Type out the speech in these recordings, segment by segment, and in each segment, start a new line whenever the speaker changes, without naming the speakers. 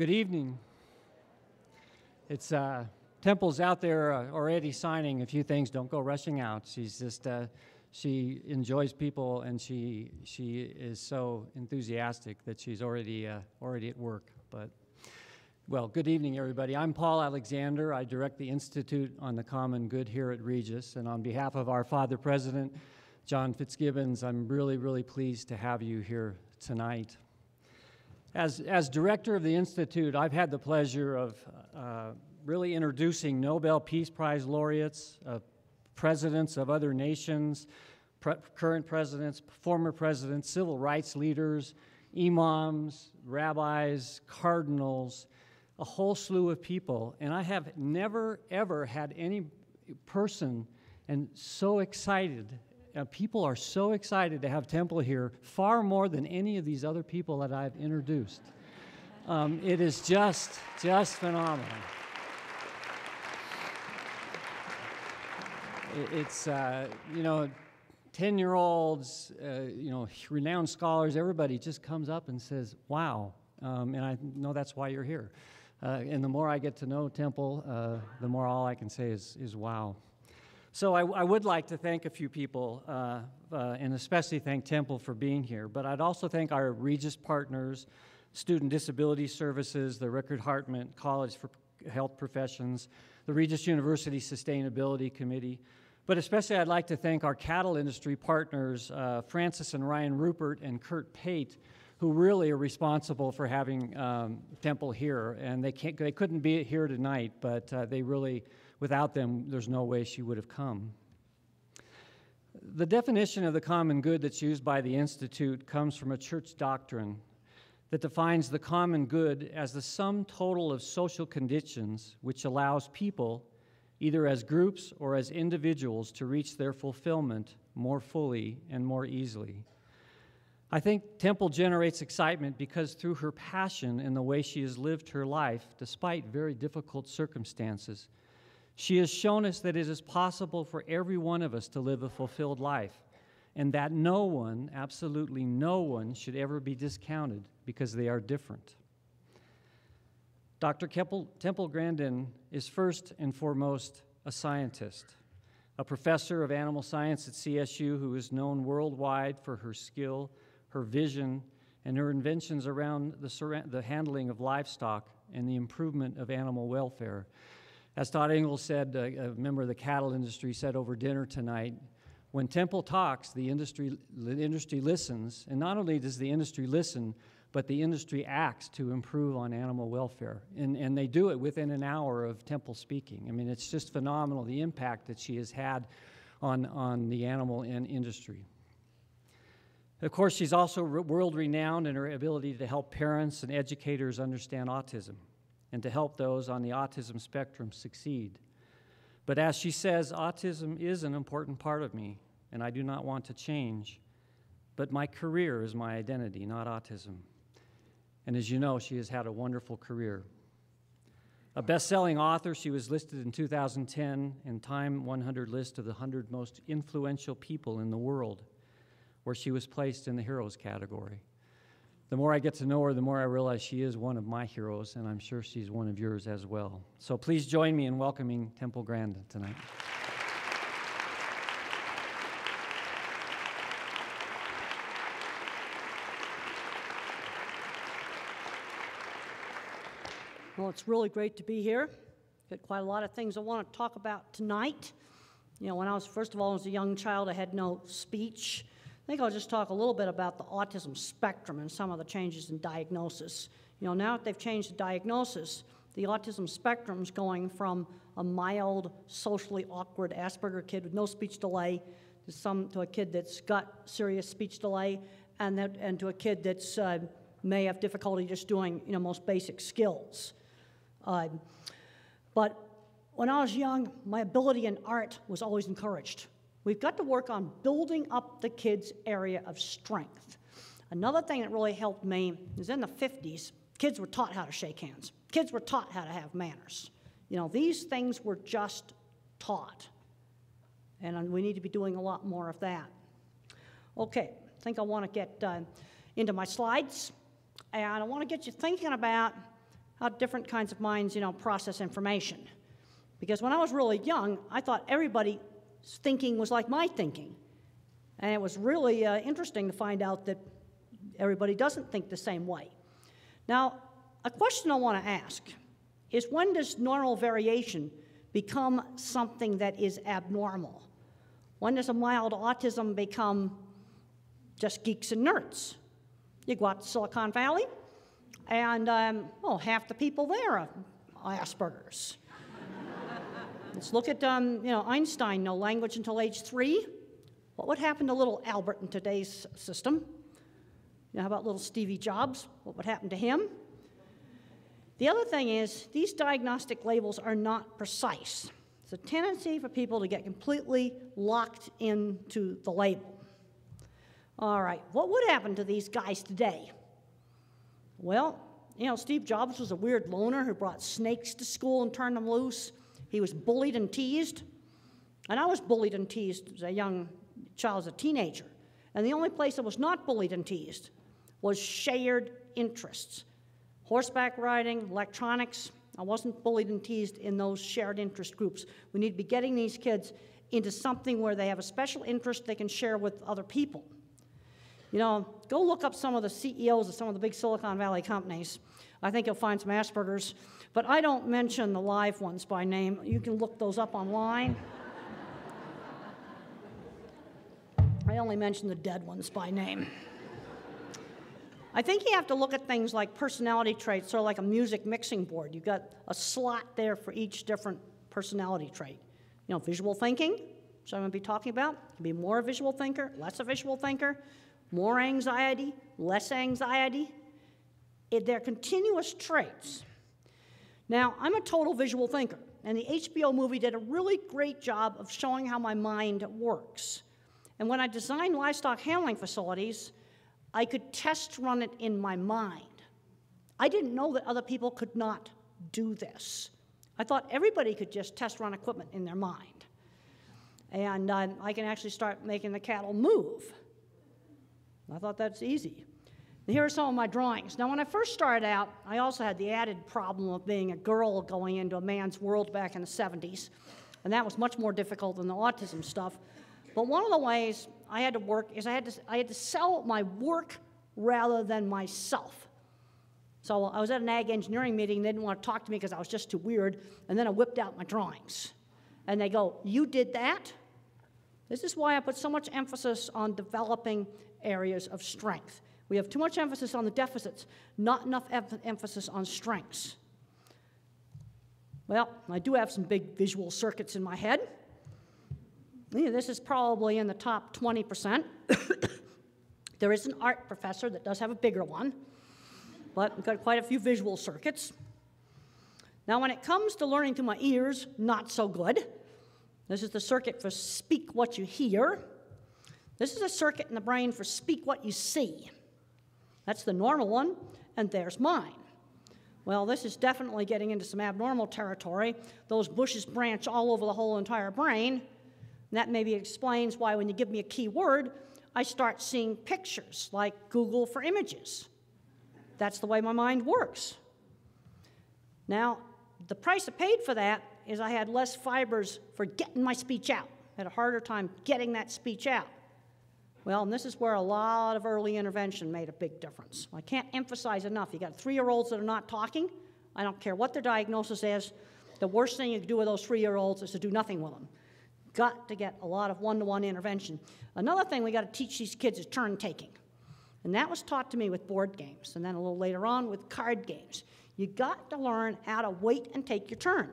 Good evening. It's Temple's out there already signing a few things. Don't go rushing out. She's just she enjoys people, and she is so enthusiastic that she's already at work. But well, good evening, everybody. I'm Paul Alexander. I direct the Institute on the Common Good here at Regis, and on behalf of our Father President, John Fitzgibbons, I'm really pleased to have you here tonight. As director of the Institute, I've had the pleasure of really introducing Nobel Peace Prize laureates, presidents of other nations, current presidents, former presidents, civil rights leaders, imams, rabbis, cardinals, a whole slew of people. And I have never, ever had any person and so excited. People are so excited to have Temple here, far more than any of these other people that I've introduced. It is just phenomenal. It's, 10-year-olds, renowned scholars, everybody just comes up and says, wow, and I know that's why you're here. And the more I get to know Temple, the more all I can say is wow. So I would like to thank a few people, and especially thank Temple for being here, but I'd also thank our Regis partners, Student Disability Services, the Rickard-Hartman College for Health Professions, the Regis University Sustainability Committee, but especially I'd like to thank our cattle industry partners, Francis and Ryan Rupert and Kurt Pate, who really are responsible for having Temple here, and they couldn't be here tonight, but they really, without them, there's no way she would have come. The definition of the common good that's used by the Institute comes from a church doctrine that defines the common good as the sum total of social conditions which allows people, either as groups or as individuals, to reach their fulfillment more fully and more easily. I think Temple generates excitement because through her passion and the way she has lived her life, despite very difficult circumstances, she has shown us that it is possible for every one of us to live a fulfilled life, and that no one, absolutely no one, should ever be discounted because they are different. Dr. Temple Grandin is first and foremost a scientist, a professor of animal science at CSU who is known worldwide for her skill, her vision, and her inventions around the handling of livestock and the improvement of animal welfare. As Todd Ingalls said, a member of the cattle industry, said over dinner tonight, when Temple talks, the industry listens, and not only does the industry listen, but the industry acts to improve on animal welfare, and they do it within an hour of Temple speaking. I mean, it's just phenomenal, the impact that she has had on the animal industry. Of course, she's also world-renowned in her ability to help parents and educators understand autism and to help those on the autism spectrum succeed. But as she says, autism is an important part of me, and I do not want to change. But my career is my identity, not autism. And as you know, she has had a wonderful career. A best-selling author, she was listed in 2010 in Time 100 list of the 100 most influential people in the world, where she was placed in the heroes category. The more I get to know her, the more I realize she is one of my heroes, and I'm sure she's one of yours as well. So please join me in welcoming Temple Grandin tonight.
Well, it's really great to be here. Got quite a lot of things I want to talk about tonight. You know, when I was, first of all, as a young child, I had no speech. I think I'll just talk a little bit about the autism spectrum and some of the changes in diagnosis. You know, now that they've changed the diagnosis, the autism spectrum's going from a mild, socially awkward Asperger kid with no speech delay to a kid that's got serious speech delay, and to a kid that's may have difficulty just doing, most basic skills. But when I was young, my ability in art was always encouraged. We've got to work on building up the kids' area of strength. Another thing that really helped me is in the 50s, kids were taught how to shake hands. Kids were taught how to have manners. These things were just taught. And we need to be doing a lot more of that. Okay, I think I want to get into my slides. And I want to get you thinking about how different kinds of minds, process information. Because when I was really young, I thought everybody's thinking was like my thinking. And it was really interesting to find out that everybody doesn't think the same way. Now, a question I want to ask is, when does normal variation become something that is abnormal? When does a mild autism become just geeks and nerds? You go out to Silicon Valley, and half the people there are Asperger's. Let's look at Einstein, no language until age 3. What would happen to little Albert in today's system? How about little Stevie Jobs? What would happen to him? The other thing is, these diagnostic labels are not precise. There's a tendency for people to get completely locked into the label. All right, what would happen to these guys today? Well, Steve Jobs was a weird loner who brought snakes to school and turned them loose. He was bullied and teased. And I was bullied and teased as a young child, as a teenager. And the only place I was not bullied and teased was shared interests. Horseback riding, electronics. I wasn't bullied and teased in those shared interest groups. We need to be getting these kids into something where they have a special interest they can share with other people. Go look up some of the CEOs of some of the big Silicon Valley companies. I think you'll find some Asperger's. But I don't mention the live ones by name. You can look those up online. I only mention the dead ones by name. I think you have to look at things like personality traits, sort of like a music mixing board. You've got a slot there for each different personality trait. Visual thinking, which I'm going to be talking about. You can be more a visual thinker, less a visual thinker, more anxiety, less anxiety. They're continuous traits. Now, I'm a total visual thinker, and the HBO movie did a really great job of showing how my mind works. And when I designed livestock handling facilities, I could test run it in my mind. I didn't know that other people could not do this. I thought everybody could just test run equipment in their mind. And I can actually start making the cattle move. I thought that's easy. And here are some of my drawings. Now, when I first started out, I also had the added problem of being a girl going into a man's world back in the 70s. And that was much more difficult than the autism stuff. But one of the ways I had to work is I had to sell my work rather than myself. So I was at an ag engineering meeting. They didn't want to talk to me because I was just too weird. And then I whipped out my drawings. And they go, "You did that?" This is why I put so much emphasis on developing areas of strength. We have too much emphasis on the deficits, not enough emphasis on strengths. Well, I do have some big visual circuits in my head. This is probably in the top 20%. There is an art professor that does have a bigger one, but we've got quite a few visual circuits. Now, when it comes to learning through my ears, not so good. This is the circuit for speak what you hear. This is a circuit in the brain for speak what you see. That's the normal one, and there's mine. Well, this is definitely getting into some abnormal territory. Those bushes branch all over the whole entire brain. And that maybe explains why when you give me a key word, I start seeing pictures, like Google for images. That's the way my mind works. Now, the price I paid for that is I had less fibers for getting my speech out. I had a harder time getting that speech out. Well, and this is where a lot of early intervention made a big difference. I can't emphasize enough. You got 3-year-olds that are not talking. I don't care what their diagnosis is. The worst thing you can do with those 3-year-olds is to do nothing with them. Got to get a lot of one-to-one intervention. Another thing we got to teach these kids is turn taking. And that was taught to me with board games, and then a little later on with card games. You got to learn how to wait and take your turn.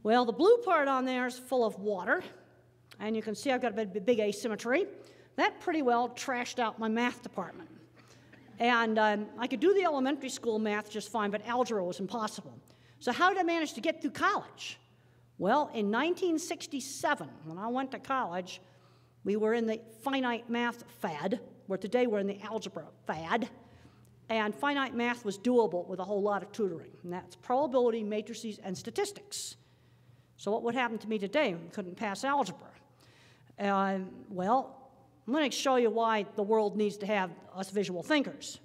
Well, the blue part on there is full of water, and you can see I've got a big asymmetry. That pretty well trashed out my math department. And I could do the elementary school math just fine, but algebra was impossible. So how did I manage to get through college? Well, in 1967, when I went to college, we were in the finite math fad, where today we're in the algebra fad. And finite math was doable with a whole lot of tutoring. And that's probability, matrices, and statistics. So what would happen to me today? I couldn't pass algebra. Well, I'm going to show you why the world needs to have us visual thinkers.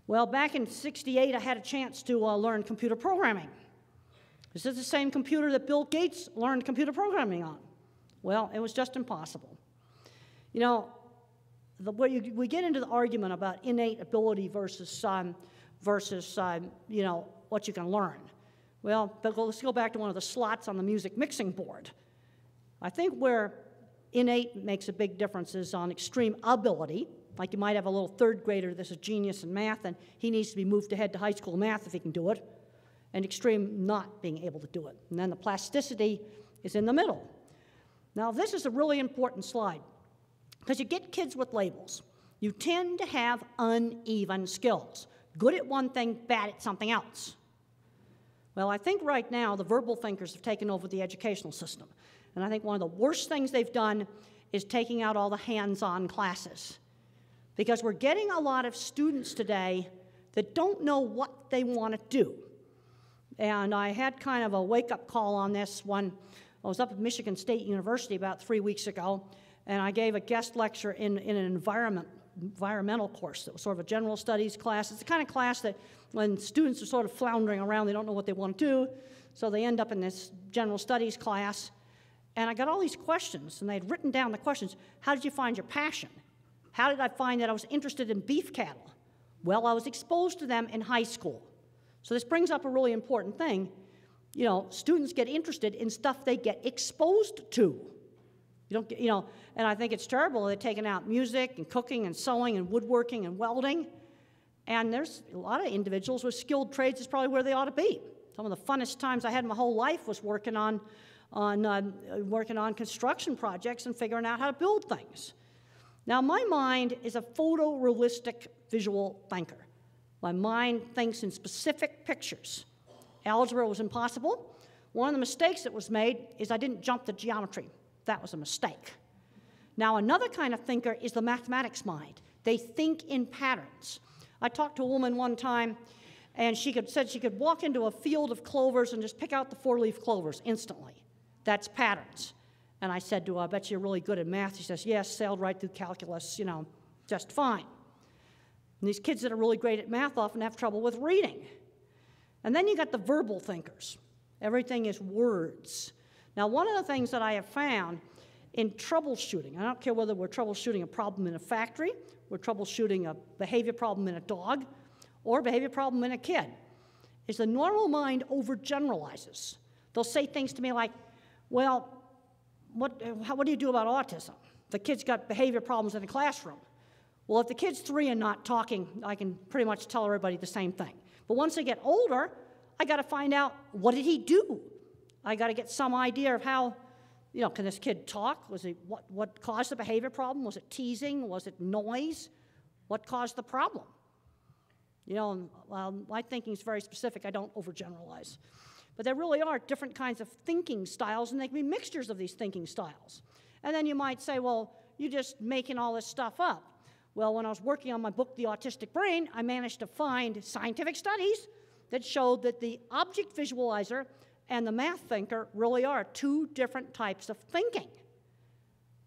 Well, back in '68, I had a chance to learn computer programming. This is the same computer that Bill Gates learned computer programming on. Well, it was just impossible. You know, we get into the argument about innate ability versus you know, what you can learn. Well, let's go back to one of the slots on the music mixing board. I think where innate makes a big difference is on extreme ability. Like you might have a little third grader that's a genius in math, and he needs to be moved ahead to high school math if he can do it, and extreme not being able to do it. And then the plasticity is in the middle. Now, this is a really important slide, because you get kids with labels. You tend to have uneven skills. Good at one thing, bad at something else. Well, I think right now the verbal thinkers have taken over the educational system. And I think one of the worst things they've done is taking out all the hands-on classes. Because we're getting a lot of students today that don't know what they want to do. And I had kind of a wake-up call on this when I was up at Michigan State University about 3 weeks ago, and I gave a guest lecture in an environmental course that was sort of a general studies class. It's the kind of class that when students are sort of floundering around, they don't know what they want to do, so they end up in this general studies class. And I got all these questions, and they had written down the questions. How did you find your passion? How did I find that I was interested in beef cattle? Well, I was exposed to them in high school. So this brings up a really important thing. You know, students get interested in stuff they get exposed to. And I think it's terrible they're taking out music and cooking and sewing and woodworking and welding. And there's a lot of individuals with skilled trades is probably where they ought to be. Some of the funnest times I had in my whole life was working on construction projects and figuring out how to build things. Now, my mind is a photorealistic visual thinker. My mind thinks in specific pictures. Algebra was impossible. One of the mistakes that was made is I didn't jump to geometry. That was a mistake. Now, another kind of thinker is the mathematics mind. They think in patterns. I talked to a woman one time, and she said she could walk into a field of clovers and just pick out the 4-leaf clovers instantly. That's patterns. And I said to her, I bet you're really good at math. She says, yes, sailed right through calculus, you know, just fine. And these kids that are really great at math often have trouble with reading. And then you got the verbal thinkers. Everything is words. Now, one of the things that I have found in troubleshooting, I don't care whether we're troubleshooting a problem in a factory, we're troubleshooting a behavior problem in a dog, or a behavior problem in a kid, is the normal mind overgeneralizes. They'll say things to me like, well, what do you do about autism? The kid's got behavior problems in the classroom. Well, if the kid's 3 and not talking, I can pretty much tell everybody the same thing. But once they get older, I got to find out, what did he do? I got to get some idea of how, you know, can this kid talk? Was he, what caused the behavior problem? Was it teasing? Was it noise? What caused the problem? You know, my thinking is very specific. I don't overgeneralize. But there really are different kinds of thinking styles, and they can be mixtures of these thinking styles. And then you might say, well, you're just making all this stuff up. Well, when I was working on my book, The Autistic Brain, I managed to find scientific studies that showed that the object visualizer and the math thinker really are 2 different types of thinking.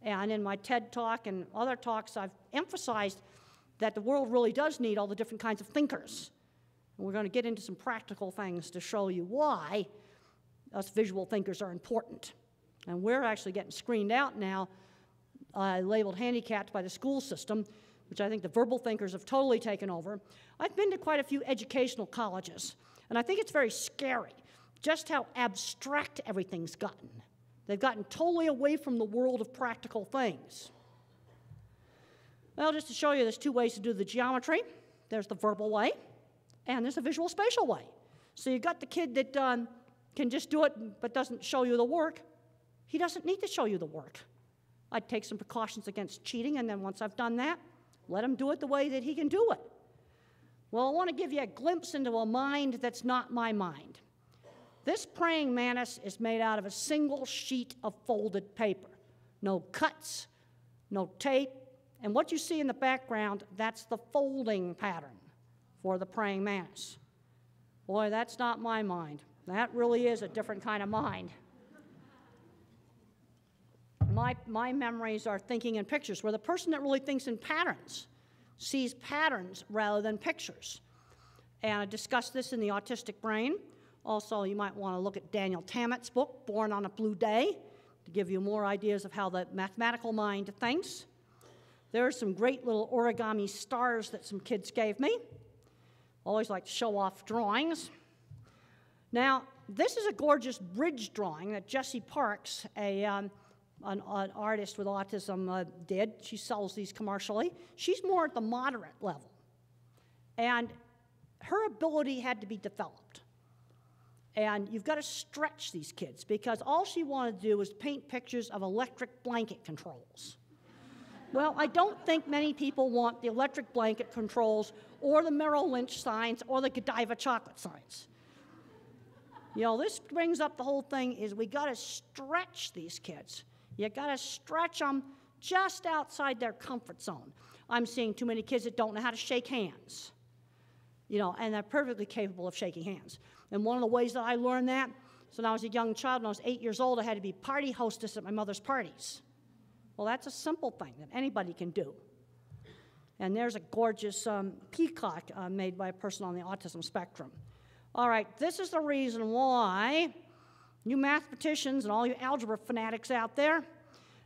And in my TED Talk and other talks, I've emphasized that the world really does need all the different kinds of thinkers. And we're going to get into some practical things to show you why us visual thinkers are important. And we're actually getting screened out now, labeled handicapped by the school system, which I think the verbal thinkers have totally taken over. I've been to quite a few educational colleges, and I think it's very scary just how abstract everything's gotten. They've gotten totally away from the world of practical things. Well, just to show you, there's 2 ways to do the geometry. There's the verbal way, and there's a visual spatial way. So you've got the kid that can just do it but doesn't show you the work. He doesn't need to show you the work. I'd take some precautions against cheating, and then once I've done that, let him do it the way that he can do it. Well, I want to give you a glimpse into a mind that's not my mind. This praying mantis is made out of a single sheet of folded paper. No cuts, no tape, and what you see in the background, that's the folding pattern for the praying mantis. Boy, that's not my mind. That really is a different kind of mind. My memories are thinking in pictures, where the person that really thinks in patterns sees patterns rather than pictures. And I discussed this in the Autistic Brain. Also, you might want to look at Daniel Tammett's book, Born on a Blue Day, to give you more ideas of how the mathematical mind thinks. There are some great little origami stars that some kids gave me. Always like to show off drawings. Now, this is a gorgeous bridge drawing that Jessie Parks, an artist with autism, did. She sells these commercially. She's more at the moderate level. And her ability had to be developed. And you've got to stretch these kids, because all she wanted to do was paint pictures of electric blanket controls. Well, I don't think many people want the electric blanket controls or the Merrill Lynch signs or the Godiva chocolate signs. You know, this brings up the whole thing is we got to stretch these kids. You got to stretch them just outside their comfort zone. I'm seeing too many kids that don't know how to shake hands. You know, and they're perfectly capable of shaking hands. And one of the ways that I learned that, so when I was a young child, when I was 8 years old, I had to be party hostess at my mother's parties. Well, that's a simple thing that anybody can do. And there's a gorgeous peacock made by a person on the autism spectrum. All right, this is the reason why you mathematicians and all you algebra fanatics out there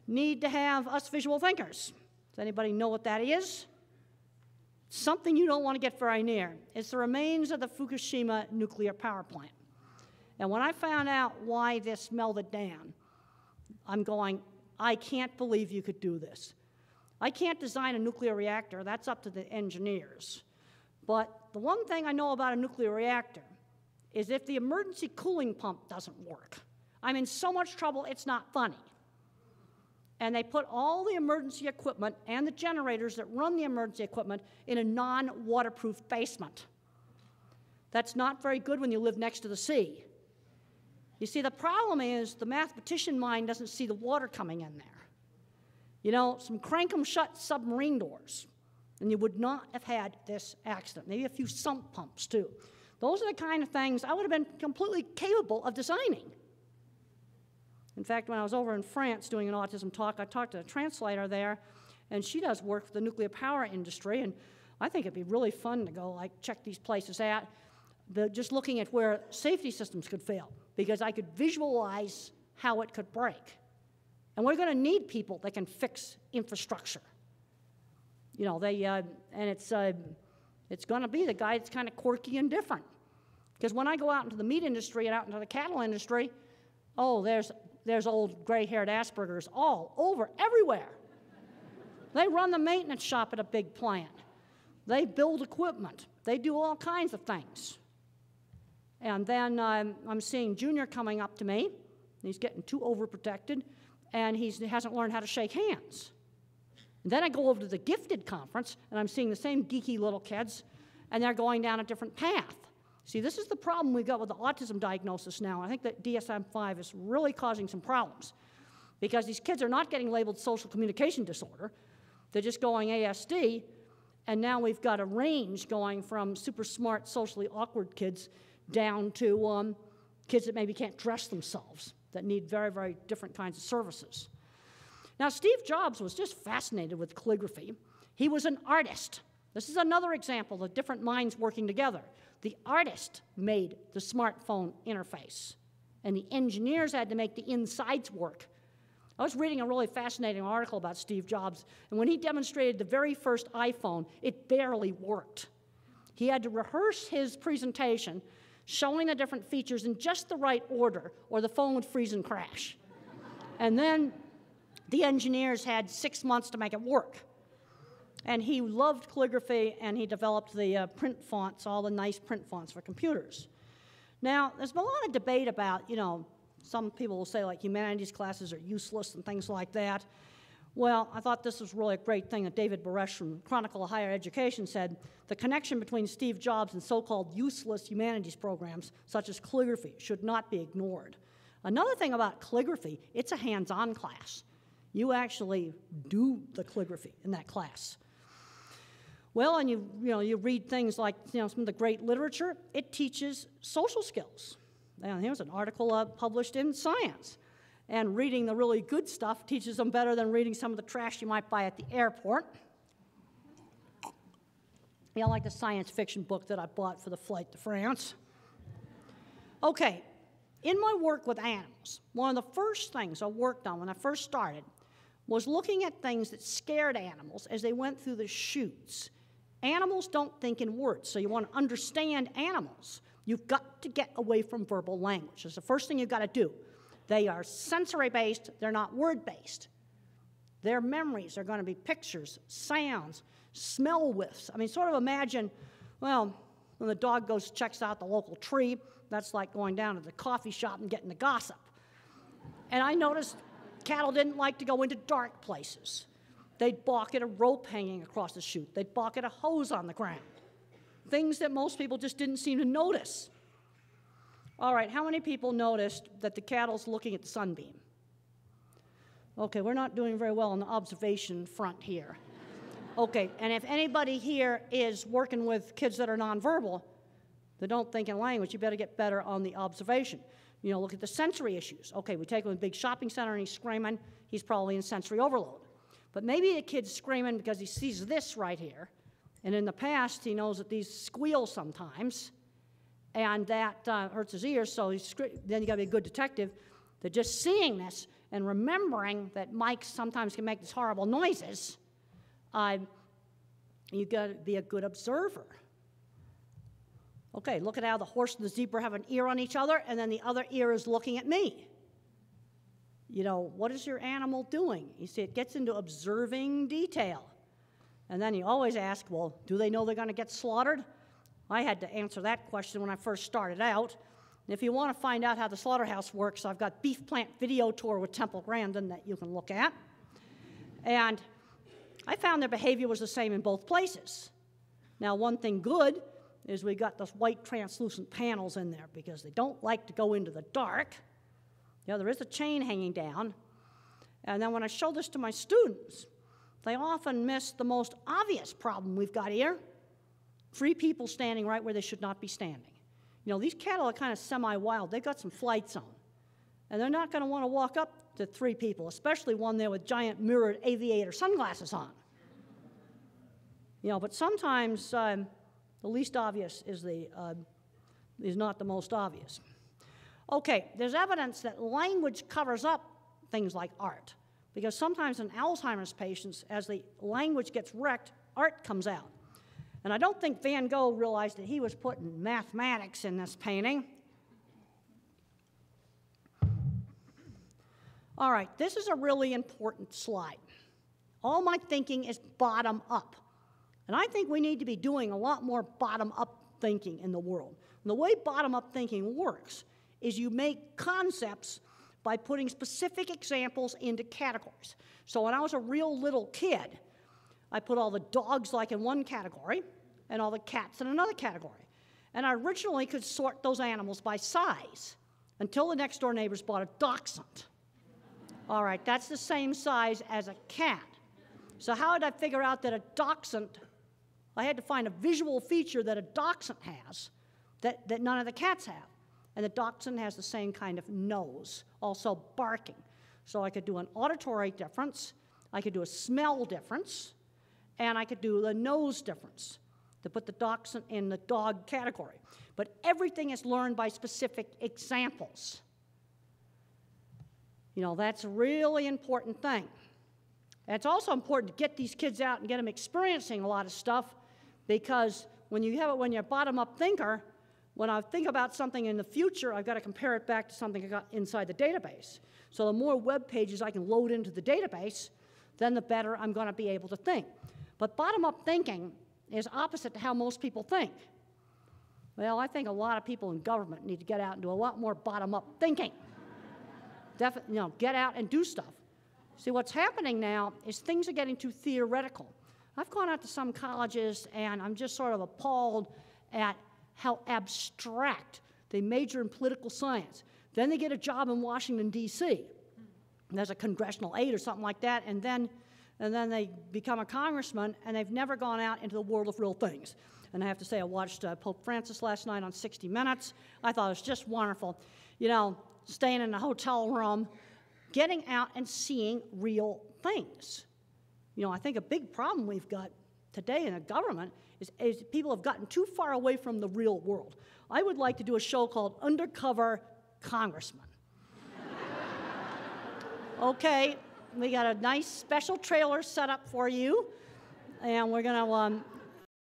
need to have us visual thinkers. Does anybody know what that is? Something you don't want to get very near. It's the remains of the Fukushima nuclear power plant. And when I found out why this melted down, I'm going, I can't believe you could do this. I can't design a nuclear reactor. That's up to the engineers. But the one thing I know about a nuclear reactor is if the emergency cooling pump doesn't work, I'm in so much trouble it's not funny. And they put all the emergency equipment and the generators that run the emergency equipment in a non-waterproof basement. That's not very good when you live next to the sea. You see, the problem is the mathematician mind doesn't see the water coming in there. You know, some crank-em-shut submarine doors, and you would not have had this accident. Maybe a few sump pumps, too. Those are the kind of things I would have been completely capable of designing. In fact, when I was over in France doing an autism talk, I talked to a translator there, and she does work for the nuclear power industry, and I think it'd be really fun to go, like, check these places out, just looking at where safety systems could fail, because I could visualize how it could break. And we're going to need people that can fix infrastructure. You know, and it's going to be the guy that's kind of quirky and different. Because when I go out into the meat industry and out into the cattle industry, oh, there's old gray-haired Aspergers all over, everywhere. They run the maintenance shop at a big plant. They build equipment. They do all kinds of things. And then I'm seeing Junior coming up to me. He's getting too overprotected, and he hasn't learned how to shake hands. And then I go over to the gifted conference, and I'm seeing the same geeky little kids, and they're going down a different path. See, this is the problem we've got with the autism diagnosis now. I think that DSM-5 is really causing some problems, because these kids are not getting labeled social communication disorder. They're just going ASD, and now we've got a range going from super smart, socially awkward kids down to kids that maybe can't dress themselves, that need very, very different kinds of services. Now, Steve Jobs was just fascinated with calligraphy. He was an artist. This is another example of different minds working together. The artist made the smartphone interface, and the engineers had to make the insides work. I was reading a really fascinating article about Steve Jobs, and when he demonstrated the very first iPhone, it barely worked. He had to rehearse his presentation, showing the different features in just the right order, or the phone would freeze and crash. And then the engineers had 6 months to make it work. And he loved calligraphy, and he developed the print fonts, all the nice print fonts for computers. Now, there's been a lot of debate about, you know, some people will say, like, humanities classes are useless and things like that. Well, I thought this was really a great thing that David Baresh from Chronicle of Higher Education said. The connection between Steve Jobs and so-called useless humanities programs, such as calligraphy, should not be ignored. Another thing about calligraphy, it's a hands-on class. You actually do the calligraphy in that class. Well, and you read things like, some of the great literature. It teaches social skills. Now, here's an article published in Science. And reading the really good stuff teaches them better than reading some of the trash you might buy at the airport. Yeah, like the science fiction book that I bought for the flight to France. Okay, in my work with animals, one of the first things I worked on when I first started was looking at things that scared animals as they went through the chutes. Animals don't think in words, so you want to understand animals. You've got to get away from verbal language. That's the first thing you've got to do. They are sensory-based, they're not word-based. Their memories are going to be pictures, sounds, smell whiffs. I mean, sort of imagine, well, when the dog goes checks out the local tree, that's like going down to the coffee shop and getting the gossip. And I noticed cattle didn't like to go into dark places. They'd balk at a rope hanging across the chute. They'd balk at a hose on the ground. Things that most people just didn't seem to notice. All right, how many people noticed that the cattle's looking at the sunbeam? Okay, we're not doing very well on the observation front here. Okay, and if anybody here is working with kids that are nonverbal, that don't think in language, you better get better on the observation. You know, look at the sensory issues. Okay, we take him to a big shopping center and he's screaming, he's probably in sensory overload. But maybe a kid's screaming because he sees this right here, and in the past he knows that these squeal sometimes, and that hurts his ears, so then you gotta be a good detective. They're just seeing this and remembering that mics sometimes can make these horrible noises. You gotta be a good observer. Okay, look at how the horse and the zebra have an ear on each other, and then the other ear is looking at me. You know, what is your animal doing? You see, it gets into observing detail. And then you always ask, well, do they know they're going to get slaughtered? I had to answer that question when I first started out. And if you want to find out how the slaughterhouse works, I've got Beef Plant Video Tour with Temple Grandin that you can look at. And I found their behavior was the same in both places. Now, one thing good is we got those white translucent panels in there because they don't like to go into the dark. You know, there is a chain hanging down. And then when I show this to my students, they often miss the most obvious problem we've got here. 3 people standing right where they should not be standing. You know, these cattle are kind of semi-wild. They've got some flight zone. And they're not going to want to walk up to 3 people, especially one there with giant mirrored aviator sunglasses on. You know, but sometimes the least obvious is not the most obvious. Okay, there's evidence that language covers up things like art, because sometimes in Alzheimer's patients, as the language gets wrecked, art comes out. And I don't think Van Gogh realized that he was putting mathematics in this painting. All right, this is a really important slide. All my thinking is bottom up. And I think we need to be doing a lot more bottom-up thinking in the world. And the way bottom-up thinking works is you make concepts by putting specific examples into categories. So when I was a real little kid, I put all the dogs like in one category and all the cats in another category. And I originally could sort those animals by size until the next door neighbors bought a dachshund. All right, that's the same size as a cat. So how did I figure out that a dachshund, I had to find a visual feature that a dachshund has that none of the cats have. And the dachshund has the same kind of nose, also barking. So I could do an auditory difference, I could do a smell difference, and I could do the nose difference to put the dachshund in the dog category. But everything is learned by specific examples. You know, that's a really important thing. And it's also important to get these kids out and get them experiencing a lot of stuff, because when you're a bottom-up thinker, when I think about something in the future, I've got to compare it back to something I got inside the database. So the more web pages I can load into the database, then the better I'm going to be able to think. But bottom-up thinking is opposite to how most people think. Well, I think a lot of people in government need to get out and do a lot more bottom-up thinking. Get out and do stuff. See, what's happening now is things are getting too theoretical. I've gone out to some colleges, and I'm just sort of appalled at how abstract they major in political science. Then they get a job in Washington, D.C. There's a congressional aide or something like that, and then they become a congressman, and they've never gone out into the world of real things. And I have to say, I watched Pope Francis last night on 60 Minutes. I thought it was just wonderful. You know, staying in a hotel room, getting out and seeing real things. You know, I think a big problem we've got today in the government is people have gotten too far away from the real world. I would like to do a show called Undercover Congressman. Okay, we got a nice special trailer set up for you, and we're going to